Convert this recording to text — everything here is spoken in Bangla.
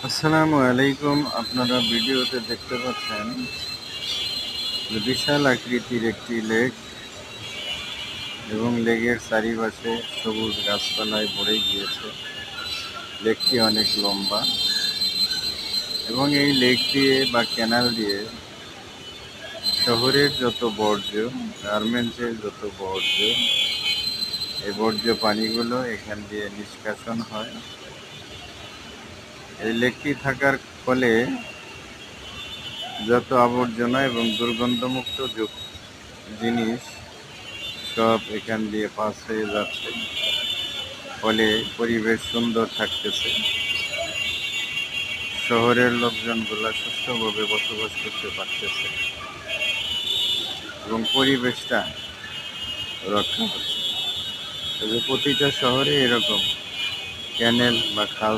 আসসালামু আলাইকুম। আপনারা ভিডিওতে দেখতে পাচ্ছেন যে বিশাল আকৃতির একটি লেক এবং লেকের চারিপাশে সবুজ গাছপালায় ভরে গিয়েছে। লেকটি অনেক লম্বা এবং এই লেক দিয়ে বা ক্যানাল দিয়ে শহরের যত বর্জ্য, গার্মেন্টসের যত বর্জ্য, এই বর্জ্য পানিগুলো এখান দিয়ে নিষ্কাশন হয়। এই লেকটি থাকার ফলে যত আবর্জনা এবং দুর্গন্ধমুক্ত জিনিস সব এখান দিয়ে পাস হয়ে যাচ্ছে, ফলে পরিবেশ সুন্দর থাকতেছে। শহরের লোকজনগুলা সুস্থভাবে বসবাস করতে পারতেছে এবং পরিবেশটা রক্ষা হচ্ছে। তবে প্রতিটা শহরে এরকম ক্যানেল বা খাল